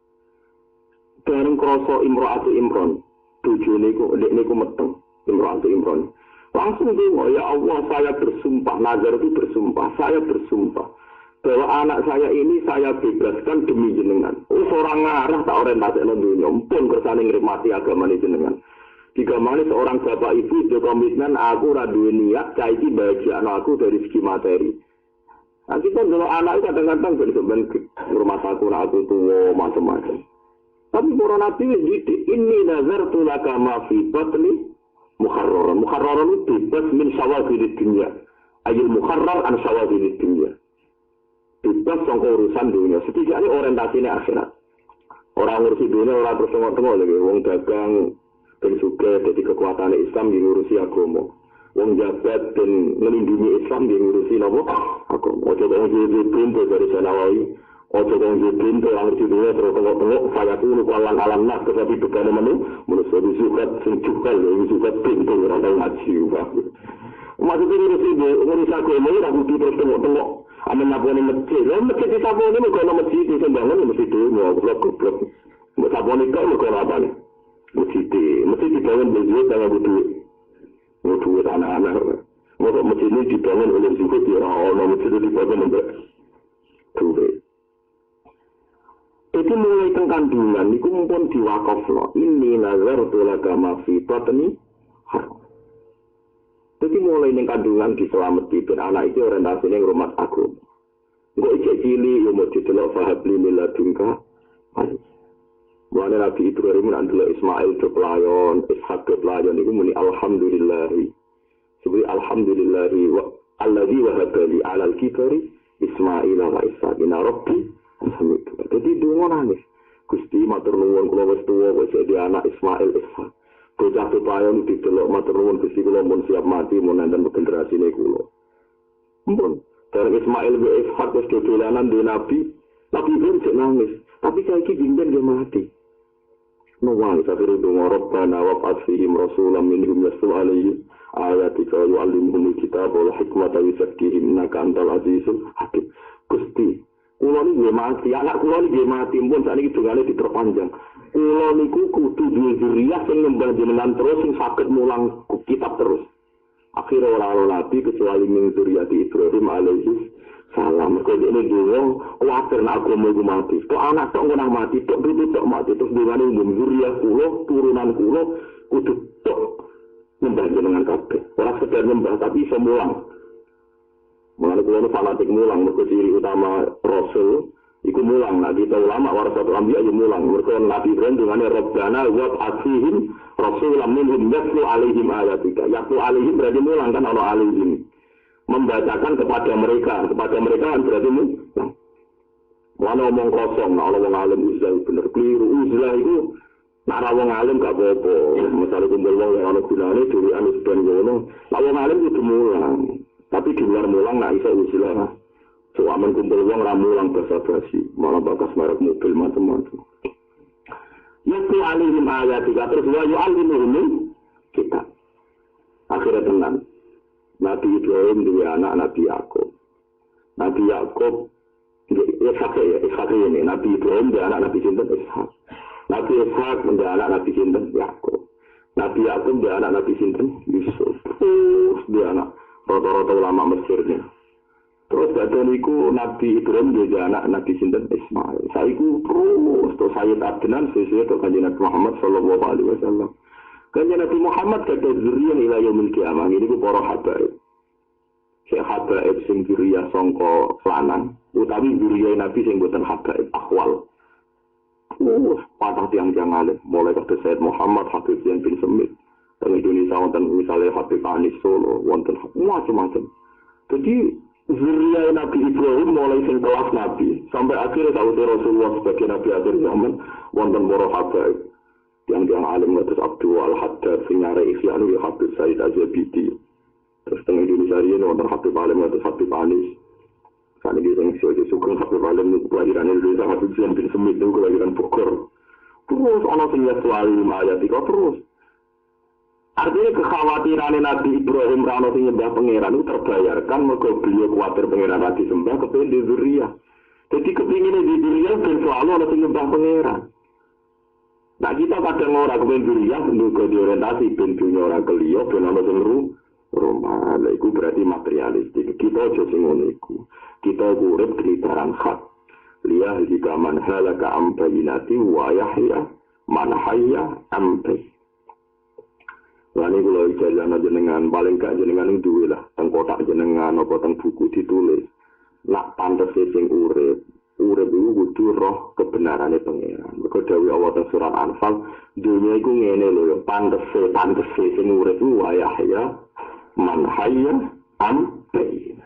Bareng krasa imra'atu Imran bojone niku ndek niku meteng imra'atu Imran. Langsung donga ya Allah saya bersumpah nazar itu bersumpah saya bersumpah bahwa anak saya ini saya bebaskan demi jenengan. Seorang ngarah tak orientasi dunia, pun kersane ngrikmati agama jenengan. Jika mana seorang bapak ibu itu komitmen aku raduwe niat, saiki bahagia aku dari segi materi. Nanti kan kalau anak itu kadang-kadang sebenarnya rumah aku tua macam-macam. Tapi para nabi didik ini nazartu laka ma fi batni muharraran. Muharraran itu bebas min syawagil dunya. Ayil muharrar an syawagil dunya. Bebas sangka urusan dunia. Setidaknya orientasinya akhirat. Orang ngurusi dunia, orang terus tengok-tengok lagi. Wong dagang, dan juga jadi kekuatan Islam yang ngurusi agama. Wong jabat dan melindungi Islam yang ngurusi agama. Ojo kong jadi pintu dari Sanawawi. Ojo kong jadi pintu yang ngurusi dunia terus tengok-tengok. Saya kuno kualan alam nas. Tetapi begana menu. Menurut saya disukat, sejukal. Disukat pintu. Orang tahu ngaji. Maksudnya ngurusi agama ini rakuti terus tengok-tengok. Amin naponi masjid. Lalu masjid di Saboni ini kalau masjid di Sembangan masjid itu mau blok-blok. Saboni kau mau kalau apa nih? Masjid dibangun berjual dengan duit anak-anak. Mau masjid ini dibangun oleh zuhud ya orang masjid itu dibangun untuk duit. Jadi mulai kandungan itu pun diwakaf loh. Ini nazar tulaga mafi batni haram. Jadi mulai ning kandungan diselamati ben anak itu orientasine ngrumat agama. Engko ijek cilik yo mau didelok fahabli miladunka. Mulane Nabi Ibrahim nak delok Ismail do pelayon, Ishak do pelayon iku muni alhamdulillah. Sebagai alhamdulillah wa alladzi wahaba li 'ala al-kibari Ismail wa Ishaq inna rabbi hamid. Jadi donga nangis. Gusti matur nuwun kula wis tuwa wis dadi anak Ismail Ishaq. Bocah tupayon didelok matur nuwun Gusti kula mun siap mati mun enten generasine kula. Mumpun dari Ismail bin Ishaq wis dolanan di Nabi, Nabi Ibrahim cek nangis, tapi saiki dinten dia mati. Nuwang sakiru donga Rabbana wab'ath fihim rasulam minhum yaslu alaihim ayatika yu'allimuhumul kitab wal hikmata wa yuzakkihim innaka antal azizul hakim. Gusti, kula niki mati, anak kula niki mati pun sakniki dongane diperpanjang. Kula niku kudu duwe zuriyah sing nyembah jenengan terus sing saged mulang kitab terus. Akhire ora ana nabi kecuali min zuriyati Ibrahim alaihi salam. Mergo ini dhewe kuwatir nek agama iku mati. Kok anak tok ngono mati, tok putu tok mati terus dhewane umum zuriya kula, turunan kula kudu tok nyembah jenengan kabeh. Ora sekedar nyembah tapi iso mulang. Mulane kula fanatik mulang mergo ciri utama Rasul iku mulang. Nah kita ulama warasatul anbiya yo mulang. Mergo Nabi Ibrahim dungane Rabbana wa atihim rasulam minhum yatlu alaihim ayatika. Yatlu alaihim berarti mulang kan ana alaihim. Membacakan kepada mereka kan berarti mulang. Mana omong kosong, nah orang alim uzlah bener keliru. Uzlah itu nak wong alim gak apa-apa. Misalnya kumpul wong yang ana gunane dhewe anu ben ngono. Nak wong alim kudu mulang. Tapi di luar mulang nak iso uzlah. Soaman kumpul wong ra mulang basa-basi, malah bakas merek mobil macam-macam. Yaitu alihim ayatika terus wa yu'allimuhum kita. Akhirnya tenang. Nabi Ibrahim dia anak Nabi Yakub. Nabi Yakub Ishak ini. Nabi Ibrahim dia anak Nabi sinten Ishak. Nabi Ishak dia anak Nabi sinten Yakub. Nabi Yakub dia anak Nabi sinten Yusuf. Terus dia anak rata-rata ulama Mesirnya. Terus badan iku Nabi Ibrahim dia anak Nabi sinten Ismail. Saiku terus Sayyid Adnan sesuai ke Kanjeng Nabi Muhammad sallallahu alaihi wasallam. Kanjeng Nabi Muhammad kata zuriyah ila yaumil qiyamah ini ku para habaib. Syekh habaib sing zuriyah sangka lanang, utawi zuriyah Nabi sing boten habaib akhwal. Patah tiang-tiang alim, mulai kata Sayyid Muhammad, Habib Zain bin Semit, teng Indonesia wonten misalnya Habib Anis Solo, wonten macam-macam. Jadi zuriyah Nabi Ibrahim mulai sing kelas Nabi sampai akhirnya sahabat Rasulullah sebagai Nabi akhir zaman wonten para habaib. Yang alim terus Abdul Al-Haddad sing nyare Ihya Habib Said Az-Zabidi. Terus teng Indonesia ini wonten Habib Alim terus Habib Anis. Kan iki sing sugeng Habib Alim niku kelahiran Indonesia Habib Zain bin Semit niku kelahiran Bogor. Terus ana sing nyatuali ayat iki terus. Artinya kekhawatiran Nabi Ibrahim rano sing nyembah pangeran itu terbayarkan mergo beliau kuwatir pangeran lagi sembah kepengin di zuriyah. Jadi kepingin di zuriyah ben selalu ana sing nyembah pangeran. Nah kita kadang ora kepen zuriyah nduk diorientasi ben dunya ora keliyo ben ana sing rumah. Lha iku berarti materialistik. Kita aja sing ngono iku. Kita urip kelitaran hak. Liyah jika man halaka am bayinati wa yahya man hayya am bayinati. Lani kula ijazah jenengan paling gak jenengan duwe lah teng kotak jenengan apa teng buku ditulis. Nak pantes sing urip iku kudu roh kebenarane pangeran. Mergo dawuh Allah teng surat Anfal, dunya iku ngene lho, pantes sing urip wa yahya man hayya am bayinati.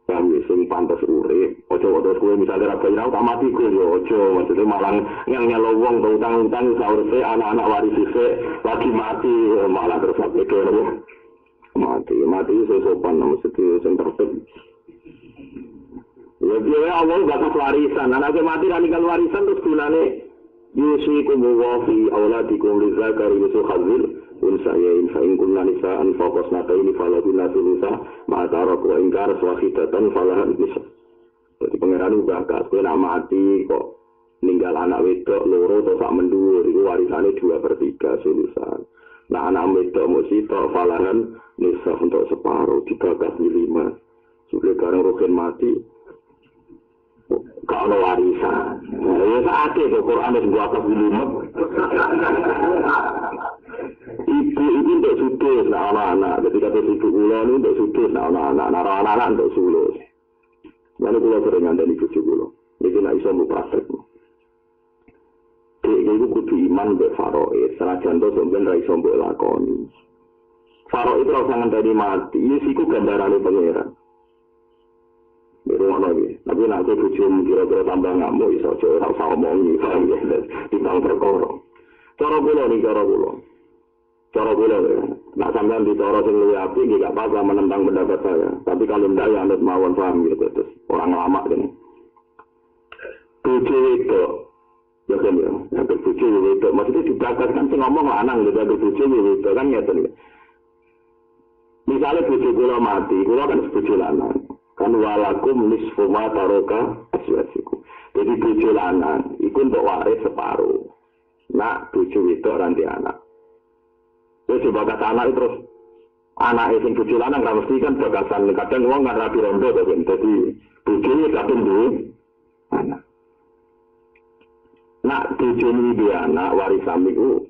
Kami sing pantas urip, ojo kowe misalnya ra bayar tak mati kowe yo ojo, maksudnya malah nyelo wong utang-utang saurse anak-anak waris lagi mati malah terus mikir mati sopan maksudnya sing tertib. Ya dia Allah batas warisan, anake mati ra ninggal warisan terus gunane yusikum wa fi auladikum lizakari misul khazil unsayain fa in kunna nisaan faqasna ini falahunna thulutsa ma tarak wa in kana wahidatan falahan nisa. Jadi pangeran uga gak kowe nak mati kok ninggal anak wedok loro atau sak mendhuwur iku warisane 2/3 sulusan. Nah anak wedok mung sitok falahan nisa untuk separuh digagas 5. Sudah bareng rohen mati gak ada warisan. Ya sakit kok Quran wis buat atas 5. Ibu untuk sudus, nak anak-anak. Ketika itu ibu kula ini untuk sudus, nak anak-anak. Nak anak-anak untuk sulus. Lalu kula sering ngandani ibu kula. Ini nak iso mbok praktek. Dek iku kudu iman mbek faraid. Senajan to sampeyan ra iso mbok lakoni. Faraid itu ora ngandani mati. Iki iku gambarane pangeran. Berumah lagi. Tapi nak kowe bojomu kira-kira tambah ngamuk iso aja ora usah omongi, paham ya. Timbang perkara. Cara kula nak sampean bicara sing luwih apik nggih gak apa-apa menentang pendapat saya. Tapi kalau ndak ya anut mawon paham gitu terus orang lama kan. Bojo itu ya kan ya, yang bojo itu maksudnya dibakar kan sing ngomong lanang gitu yang bojo itu kan ngeten. Misalnya bojo kula mati, kula kan bojo lanang. Kan walakum nisfu ma taraka aswasikum. Jadi bojo lanang iku untuk waris separuh. Nak bojo itu nanti anak. Terus coba kata anak terus Anak sing bojo lanang ra mesti kan bakasan kadang wong nggak rapi rondo to kan. Dadi bojone kadang duwe anak. Nak bojone dia anak warisan niku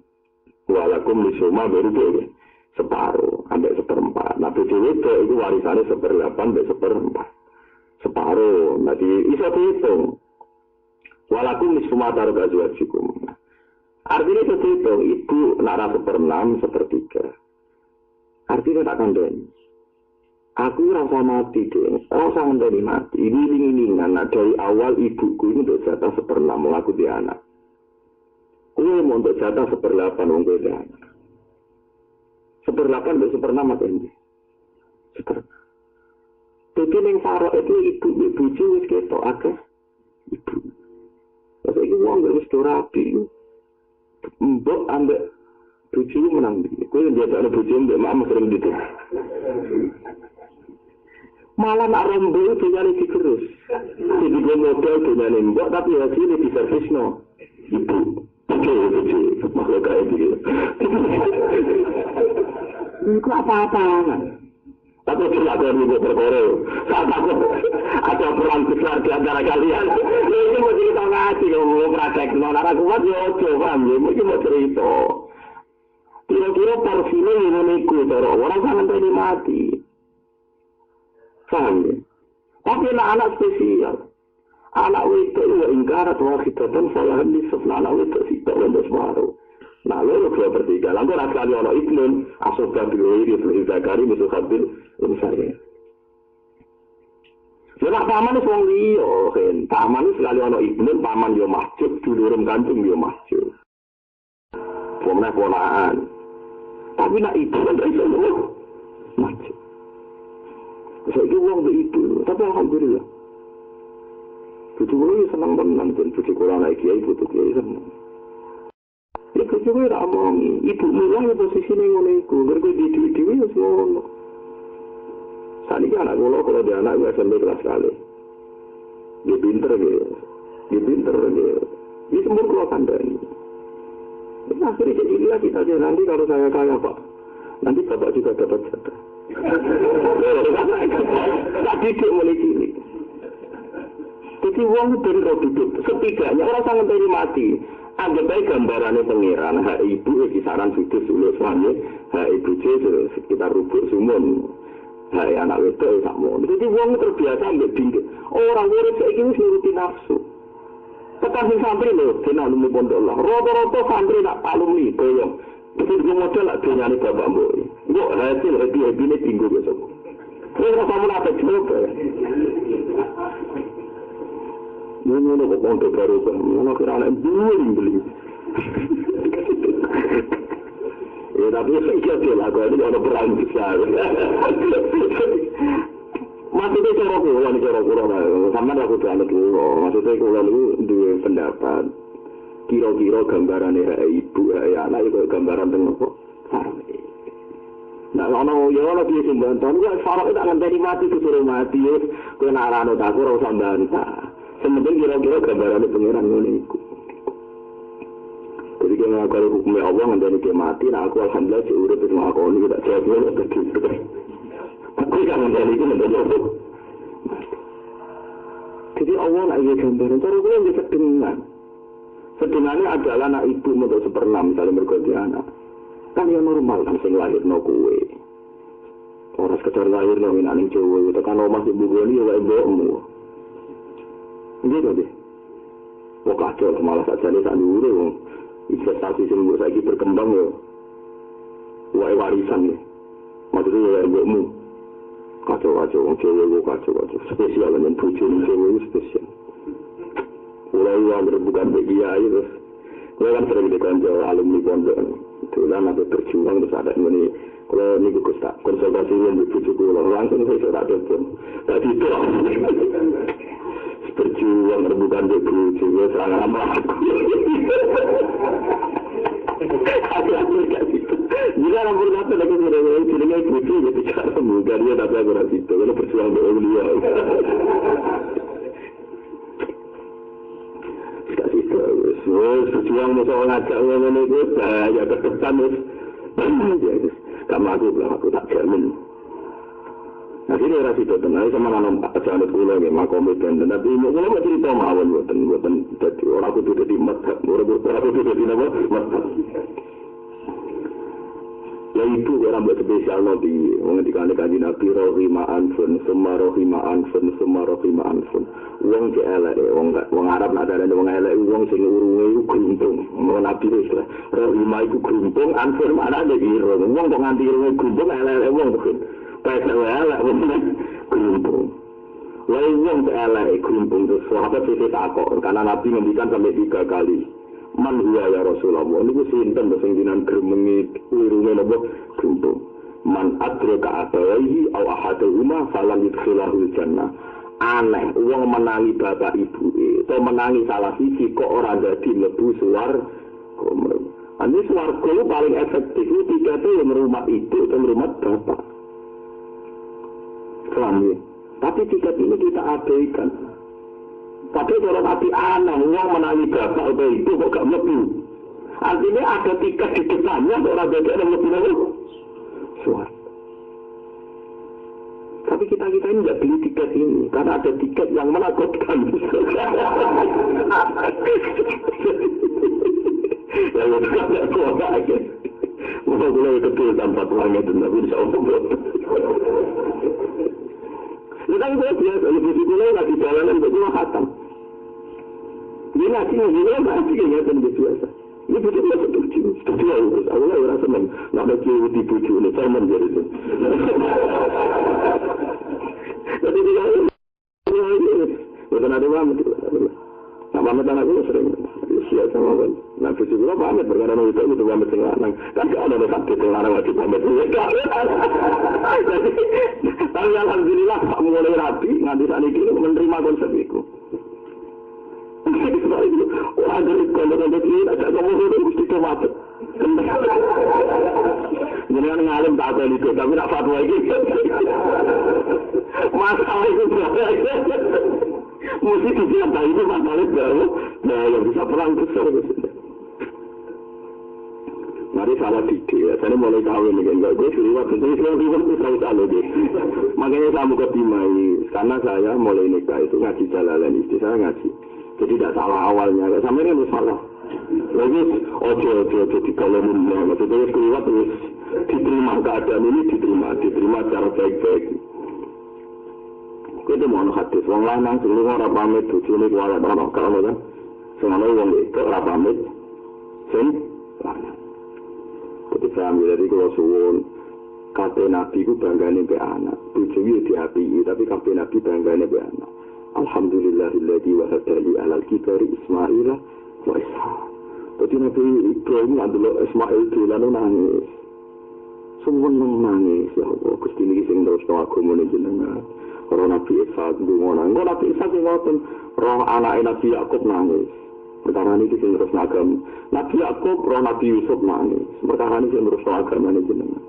walakum lisuma baru dhewe separuh ambek seperempat. Nah bojone itu warisane 1/8 ambek 1/4. Separuh. Nanti iso dihitung. Walakum lisuma taruh azwajikum. Artinya itu dihitung ibu nak ra 1/6 1/3. Artinya tak kandani. Aku rasa mati deh, rasa kandani mati. Ini dari awal ibuku ini untuk jatah 1/6, mau aku di anak. Kue mau untuk jatah 1/8, mau gue di anak. 1/8 untuk 1/6 apa ini? 1/6. Jadi yang faro itu ibu wis ketok agak ibu. Terus ini uang gak wis rapi. Mbok ambek bujimu menang. Kue yang biasa ada bujimu mbak mama sering gitu. Malah nak rombo itu nyari digerus. Jadi gue modal itu nyari mbak tapi hasilnya di servis no. Ibu. Oke. Makhluk kayak gitu. Itu apa-apaan. Tapi tidak ada yang berkoro. Saat aku ada perang besar di antara kalian. Ini mau cerita ngaji. Kalau mau praktek. Nara kuat ya ojo. Mungkin mau cerita. Kira-kira porsinya ini ikut. Orang sangat tadi mati. Paham ya? Tapi anak spesial. Anak itu ya ingkar atau khidatan saya hendak anak itu sih. Kalau ada separuh. Nah, lalu 2/3. Lalu sekali orang Ibnun, asobah biloiri, Ibnu Zakari, Musuh Khabil, ini saya. Jadi paman itu orang liya, kan. Paman itu sekali orang Ibnun, paman yo masjid, dulurem kancing yo masjid. Pemana ponaan. Tapi nak itu kan tak bisa ngomong. Masjid. Saya itu orang itu, tapi alhamdulillah. Butuh gue senang benar, dan butuh kurang lagi, butuh kiai senang. Ya kecuali tak omongi, ibu mulang di posisi ini ngoneku, berarti di dewi ya semua. Saat ini anak kalau dia anak gue SMP kelas kali, dia pinter gitu, dia semua keluar kandang. Ini akhirnya jadi gila kita aja nanti kalau saya kaya pak, nanti bapak juga dapat jatah. Tadi dia mulai cilik. Jadi uang dari roh duduk, setidaknya orang sangat dari mati. Anggap baik gambarannya pengiran, hak ibu kisaran sudut sulus wanya, hak ibu sekitar rubuk sumun, hak anak wedok sama. Jadi uang terbiasa ambil tinggi. Orang murid saya ini nuruti nafsu. Tekan santri loh, kena alumni pondok lah. Roto-roto santri nak alumni, bayang. Itu juga model lah, dia nyari bapak mbok. Mbok hasil happy ini tinggi besok. Ini kamu nak coba. Ini kok pondok baru kan, ini kira anak beli. Ya tapi saya kira lah, ini ada perang besar. Maksudnya cara kurang, sama aku jalan dulu. Maksudnya kurang itu dua pendapat. Kira-kira gambaran ibu, anak itu gambaran tentang apa? Sarang. Nah, kalau ya orang dia sembantan, ya sarang itu akan jadi mati, disuruh mati. Kena arano tak kurang sambanta. Sementing kira-kira gambarannya pengiran ini. Jadi kalau aku hukumnya Allah nanti dia mati, nah aku alhamdulillah seurut itu aku ini tidak jauh atau gitu. Tapi kan menjadi itu menjadi apa? Jadi Allah nak iya gambaran, cara gue yang sedengan. Sedengannya adalah anak ibu untuk 1/6 misalnya berganti anak. Kan yang normal kan sing lahir no kue. Orang sekedar lahir no minaning Jawa, itu kan omah ibu gue ini ya ibumu. Gitu deh. Wah kacau lah, malah saja ini tak dulu. Investasi sini saya berkembang ya. Warisan nih. Maksudnya ya ibumu. Kacau, cewek kacau. Spesial dengan tujuh cewek spesial. Mulai yang berbukan bagi aja terus. Kalau kan sering dikonjol alumni pondok. Itu kan ada berjuang terus ada ini. Kalau ini konsultasi yang berbujuk langsung saya sudah ada pun. Tadi itu berjuang rebukan berbujuk serangan sama aku. Aku kayak gitu. Jika orang berkata lagi sudah dengan putih jadi cara mudah dia tapi aku rasa itu kalau berjuang beliau. Kasih tahu, berjuang musuh ngajak orang itu ya ketekan Kamu aku tak jamin. Nah ini rasa itu tenang sama anak jangan sekolah ya makomiten tapi kalau mau cerita mawon buatan jadi orang aku tidak di madhab orang aku tidak di nama madhab ya itu orang buat spesial nabi mengetika kaji nabi rohima anfun semua rohima anfun uang elek uang Arab ada uang elek uang sing urunge itu geruntung mau nabi itu rohima itu geruntung anfun mana ada irung uang kok nganti irunge geruntung elek uang bukan baik elek geruntung lalu uang elek geruntung terus sahabat itu takut karena nabi ngendikan sampai 3 kali man huwa ya Rasulullah niku sinten sing dinan gremengi wirunge napa geruntung man adraka atawaihi aw ahaduhuma falam yudkhilahul jannah aneh wong menangi bapak ibu atau menangi salah siji kok ora dadi mlebu swarga ane swarga paling efektif itu tikete yang rumah itu atau rumah bapak selama tapi tiket ini kita abaikan. Tapi kalau nabi aneh, yang menangi bapak atau itu kok gak mlebu. Artinya ada tiket di depannya, orang beda yang mlebu lagi. Suara. Tapi kita ini tidak beli tiket ini, karena ada tiket yang menakutkan. Ya, tidak kuat aja. Masa boleh kecil tanpa tuangnya, tapi bisa omong. Kita itu biasa, lebih mulai lagi jalanan berdua khatam. Ini lagi masih kelihatan biasa. Ini betul masuk tujuh. Tujuh urus. Aku lah rasa senang. Nak ada kiai di tujuh ini, saya menjadi itu. Tapi dia bukan ada pamit. Nak pamit anak aku sering. Siap sama kan. Nah tujuh juga pamit berkara itu pamit dengan anak. Kan ada sakit dengan anak wajib pamit. Tapi alhamdulillah tak mulai rapi nganti saat ini menerima konsep itu. Wah dari konsep ini ada kamu sudah mesti kemati. Jadi kan ngalim tak ada itu tapi tak fatwa ini. Masalah itu berapa? Mesti disiapkan itu masalah itu. Nah yang bisa perang besar. Mari salah dikit ya, saya mulai kawin dengan gue seliwat, tentunya saya itu selalu salah deh. Makanya saya buka timai, karena saya mulai nikah itu ngaji jalalan istri saya ngaji. Jadi tidak salah awalnya, sampai ini salah. Lagi ojo dikalamin, maksudnya seliwat terus diterima keadaan ini diterima secara baik-baik. Kita mau hadis, orang lanang sebelum orang pamit, tujuh ini kuala orang kalau kan, semuanya orang itu orang pamit, ketika ambil dari kalau suwun kata nabi itu banggane be anak tujuh di hati tapi kata nabi banggane be anak alhamdulillahilladzi wahadali alal kibari ismail wa ishaq jadi nabi Ibrahim adalah Ismail lalu nangis semua nangis ya Allah Gusti niki sing terus aku muni jenengan roh nabi Ishaq ngono nabi Ishaq ngoten roh anak nabi Yakub nangis perkara ini sing terus agama. Nabi Yakub, roh Nabi Yusuf nangis. Perkara ini sing terus agama ini jenengan.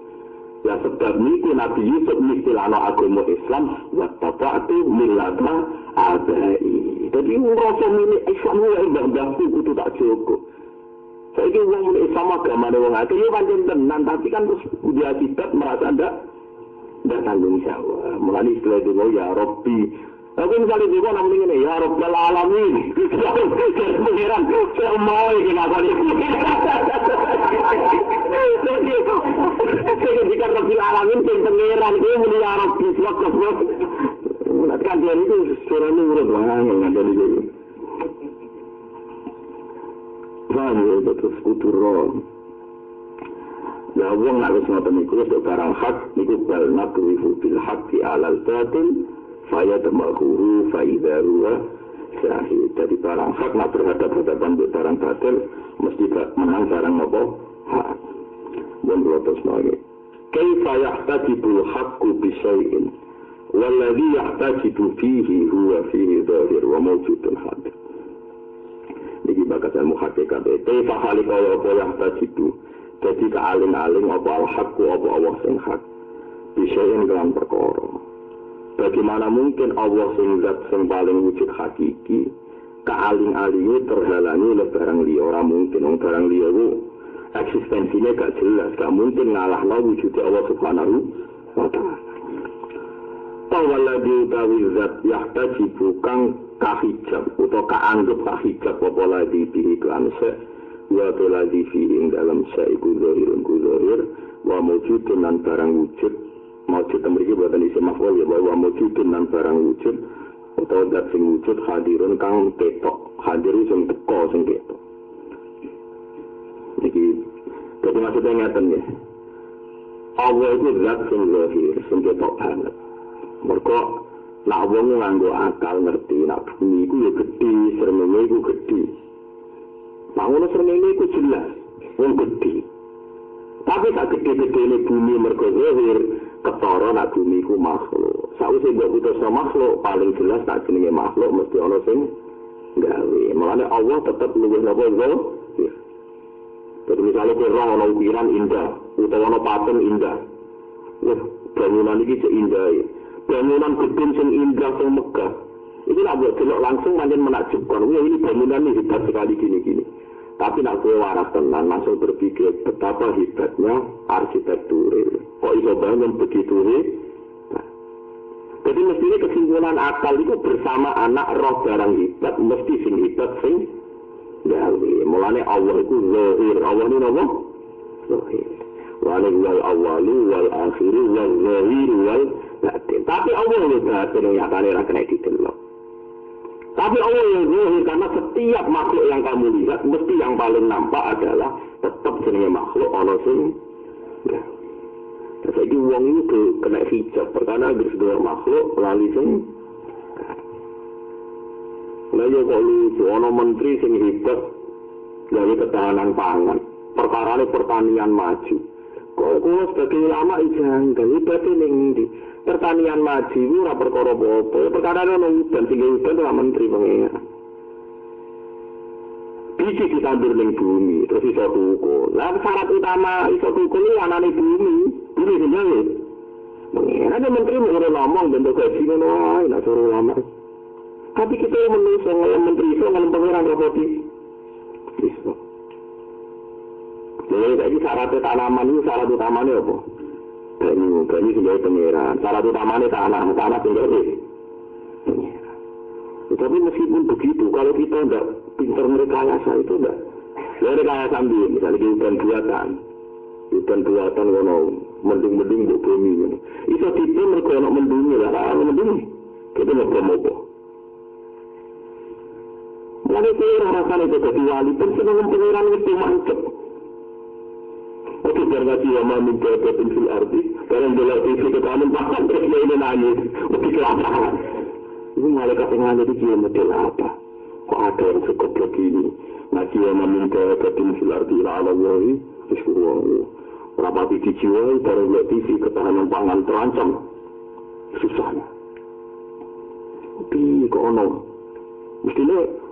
Ya sebab niku Nabi Yusuf mistilano agama Islam wa tabatu millata abai. Jadi rasa milik Islam wae mbah-mbahku kudu tak cukup. Saiki wong Islam agama wong akeh yo pancen tenan tapi kan terus dia tidak merasa ndak tanggung jawab. Mulane istilah itu ya Rabbi aku misalnya juga namanya ini, ya Rabbal Alamin. Saya mengira, saya mau ini apa nih? Saya ketika Rabbal Alamin, saya pengiran, dia muni ya Rabbi, sebab. Kan dia itu suara nurut banget, nggak ada di sini. Paham ya, terus kuturong. Ya, wong nak wis ngoten niku wis barang hak, niku bal nakrifu bil haqqi alal batil. Saya termakuru faidarua syahid. Jadi barang hak nak berhadapan dengan barang batil mesti menang barang apa? Hak. Dan terus lagi. Kaifa yahtadibu haqqu bi syai'in walladhi yahtadibu fihi huwa fihi dhahir wa mawjudun hadir. Niki bakas ilmu hakikat. Kaifa halika apa yahtadibu. Jadi kealing-aling apa al-haqqu apa Allah sing hak. Bi syai'in dalam perkara. Bagaimana mungkin Allah sing zat sing paling wujud hakiki kealing-alinge terhalangi oleh barang liya ora mungkin barang liya ku eksistensinya gak jelas, gak mungkin ngalahno wujud Allah Subhanahu wa ta'ala. Tawalladhi utawi zat yahtajibu kang kahijab utawa kaanggep kahijab apa ladhi bihi kelan sek wa ladhi fihi ing dalam sek iku zahir wa mujudun lan barang wujud mujud mriki boten isi maf'ul ya wa mujudun lan barang wujud utawa zat sing wujud hadirun kang ketok hadir sing teko sing ketok iki dadi maksudnya ngaten ya Allah itu zat sing zahir sing ketok banget mergo nak wong nganggo akal ngerti nak bumi iku ya gedhe srengenge iku gedhe bangun srengenge iku jelas wong gedhe tapi tak gedhe-gedhene bumi mergo zahir ketara nak bumi iku makhluk sawise mbok putus makhluk paling jelas tak jenenge makhluk mesti ana sing gawe mulane Allah tetep luwih napa zahir terus misalnya kira ana ukiran indah utawa ana patung indah wah bangunan iki cek indah bangunan gedung sing indah sing megah itu nak buat delok langsung pancen menakjubkan ini bangunan ini hebat sekali gini-gini tapi nak kowe waras tenan langsung berpikir betapa hebatnya arsitektur kok iso bangun begitu hebat jadi mestinya kesimpulan akal itu bersama anak roh barang hebat mesti sing hebat sing gawe mulane Allah itu zahir Allah ini apa? Zahir wal awalu wal akhiru wal zahir wal batin. Tapi Allah yang batin yang nyatanya ra kena didelok. Tapi Allah yang zahir karena setiap makhluk yang kamu lihat mesti yang paling nampak adalah tetap jenenge makhluk ana sing enggak. Jadi wong itu kena hijab perkara ada sedaya makhluk lali sing lah yo kok lucu ana menteri sing hebat gawe ketahanan pangan. Perkarane pertanian maju. Kok kulo sebagai ulama janggal ibate ning ndi? Pertanian maju ora perkara apa-apa. Perkara ana udan sing udan ora menteri pengen. Biji ditandur ning bumi terus iso tuku. Lah syarat utama iso tuku iki anane bumi. Bumi sing gawe. Pengen ada menteri ora ngomong bentuk gaji ngono ae nek suruh ulama. Tapi kita yang menulis yang menteri itu yang pengiran rapoti iso. Jadi tadi syarat tanaman itu syarat utamanya apa? Banyu sebagai pengiran. Syarat utamanya tanah tinggal pengiran. Tapi meskipun begitu, kalau kita tidak pintar merekayasa itu tidak. Dari rekayasa ambil, misalnya di hutan buatan kono mendung-mendung di bumi ini. Itu tipe mereka nak mendungi lah, mendung kita nggak promopo. Mulai itu rasanya itu jadi wali pun senang pengiran itu mantep. Oke, berarti sama minta fil arti, karena dalam isi kekanan bahkan terus ini nangis, oke kelaparan. Ini malaikat yang ada di jiwa model apa? Kok ada yang cukup begini? Ngaji sama minta fil arti ala Allahi, bismillah. Rapati di jiwa, baru lihat isi ketahanan pangan terancam. Susahnya. Tapi kok ono? Mestinya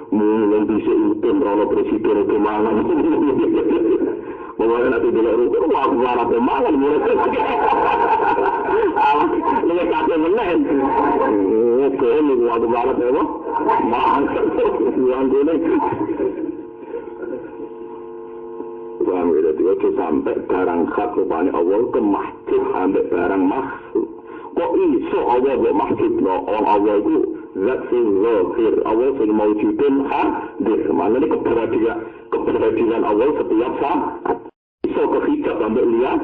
mulai bisa ikutin rana presiden kemangan bahwa nanti bila rukun aku larang kemangan mulai kata menen oke ini waktu barat ya mahal uang kuning uang itu juga sampai barang hak rupanya Allah ke masjid sampai barang masuk kok iso Allah buat masjid orang Allah itu zat sing zahir Allah sing maujudun hadir mana ini keberhadiran Allah setiap saat iso kehijab sampai lihat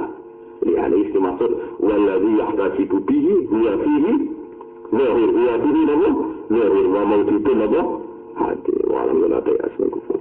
ini maksud waladhi yahtajibu bihi huwa fihi zahir huwa fihi nama zahir wa maujudun nama hadir walam yalata asma kufur